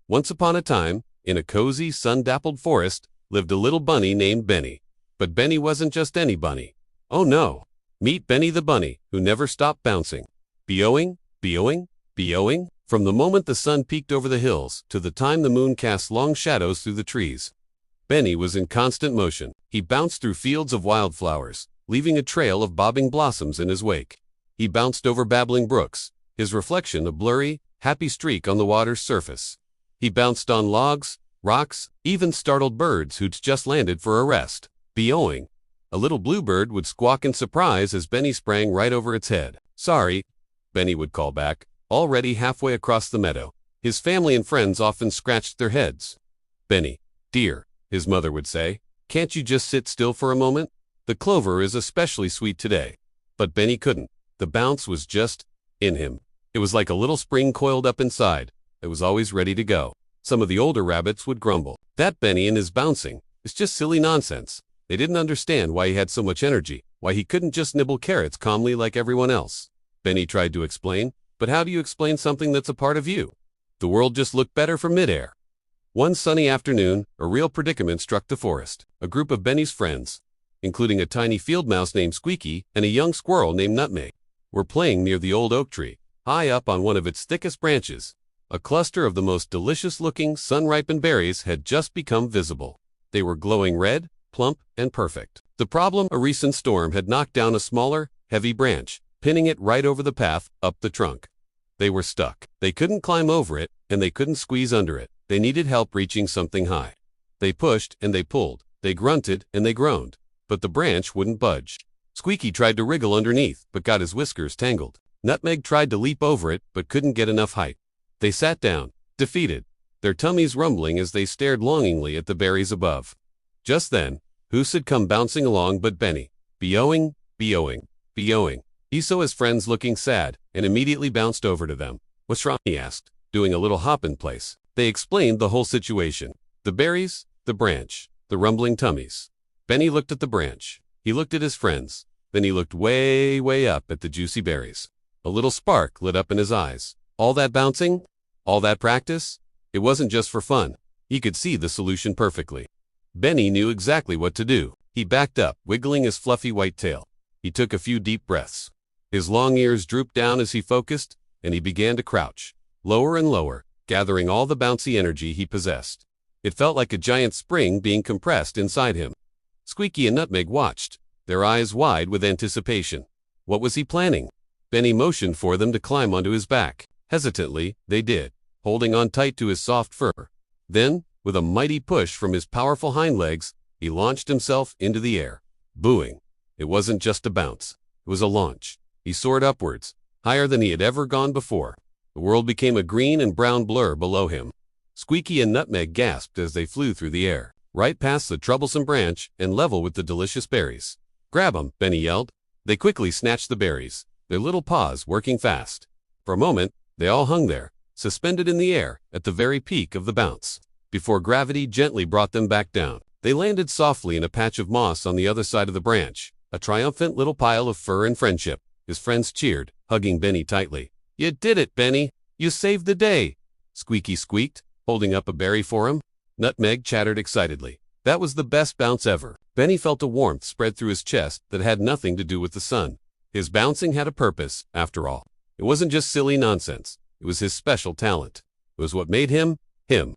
Once upon a time, in a cozy, sun-dappled forest, lived a little bunny named Benny. But Benny wasn't just any bunny. Oh no! Meet Benny the bunny, who never stopped bouncing. Beowing, beowing, beowing, from the moment the sun peeked over the hills to the time the moon cast long shadows through the trees. Benny was in constant motion. He bounced through fields of wildflowers, leaving a trail of bobbing blossoms in his wake. He bounced over babbling brooks, his reflection a blurry, happy streak on the water's surface. He bounced on logs, rocks, even startled birds who'd just landed for a rest. Beowing. A little bluebird would squawk in surprise as Benny sprang right over its head. "Sorry," Benny would call back, already halfway across the meadow. His family and friends often scratched their heads. "Benny, dear," his mother would say, "can't you just sit still for a moment? The clover is especially sweet today." But Benny couldn't. The bounce was just in him. It was like a little spring coiled up inside. It was always ready to go. Some of the older rabbits would grumble. "That Benny and his bouncing is just silly nonsense." They didn't understand why he had so much energy, why he couldn't just nibble carrots calmly like everyone else. Benny tried to explain, but how do you explain something that's a part of you? The world just looked better from midair. One sunny afternoon, a real predicament struck the forest. A group of Benny's friends, including a tiny field mouse named Squeaky and a young squirrel named Nutmeg, were playing near the old oak tree. High up on one of its thickest branches, a cluster of the most delicious-looking, sun-ripened berries had just become visible. They were glowing red, plump, and perfect. The problem: a recent storm had knocked down a smaller, heavy branch, pinning it right over the path up the trunk. They were stuck. They couldn't climb over it, and they couldn't squeeze under it. They needed help reaching something high. They pushed and they pulled. They grunted and they groaned. But the branch wouldn't budge. Squeaky tried to wriggle underneath, but got his whiskers tangled. Nutmeg tried to leap over it, but couldn't get enough height. They sat down, defeated, their tummies rumbling as they stared longingly at the berries above. Just then, who should come bouncing along but Benny, beowing, beowing, beowing. He saw his friends looking sad and immediately bounced over to them. "What's wrong?" he asked, doing a little hop in place. They explained the whole situation. The berries, the branch, the rumbling tummies. Benny looked at the branch. He looked at his friends. Then he looked way, way up at the juicy berries. A little spark lit up in his eyes. All that bouncing? All that practice? It wasn't just for fun. He could see the solution perfectly. Benny knew exactly what to do. He backed up, wiggling his fluffy white tail. He took a few deep breaths. His long ears drooped down as he focused, and he began to crouch, lower and lower, gathering all the bouncy energy he possessed. It felt like a giant spring being compressed inside him. Squeaky and Nutmeg watched, their eyes wide with anticipation. What was he planning? Benny motioned for them to climb onto his back. Hesitantly, they did, holding on tight to his soft fur. Then, with a mighty push from his powerful hind legs, he launched himself into the air. Booing. It wasn't just a bounce. It was a launch. He soared upwards, higher than he had ever gone before. The world became a green and brown blur below him. Squeaky and Nutmeg gasped as they flew through the air, right past the troublesome branch and level with the delicious berries. "Grab 'em," Benny yelled. They quickly snatched the berries, their little paws working fast. For a moment, they all hung there, suspended in the air at the very peak of the bounce, before gravity gently brought them back down. They landed softly in a patch of moss on the other side of the branch, a triumphant little pile of fur and friendship. His friends cheered, hugging Benny tightly. "You did it, Benny! You saved the day!" Squeaky squeaked, holding up a berry for him. Nutmeg chattered excitedly. That was the best bounce ever. Benny felt a warmth spread through his chest that had nothing to do with the sun. His bouncing had a purpose, after all. It wasn't just silly nonsense. It was his special talent. It was what made him, him.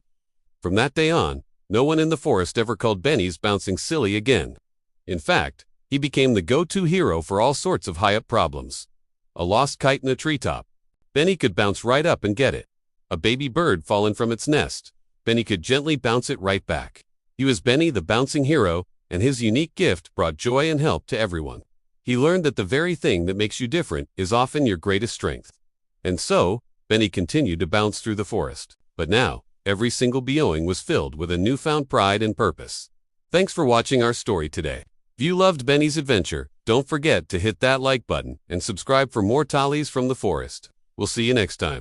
From that day on, no one in the forest ever called Benny's bouncing silly again. In fact, he became the go-to hero for all sorts of high-up problems. A lost kite in a treetop. Benny could bounce right up and get it. A baby bird fallen from its nest. Benny could gently bounce it right back. He was Benny the bouncing hero, and his unique gift brought joy and help to everyone. He learned that the very thing that makes you different is often your greatest strength. And so, Benny continued to bounce through the forest. But now, every single beowing was filled with a newfound pride and purpose. Thanks for watching our story today. If you loved Benny's adventure, don't forget to hit that like button and subscribe for more tales from the forest. We'll see you next time.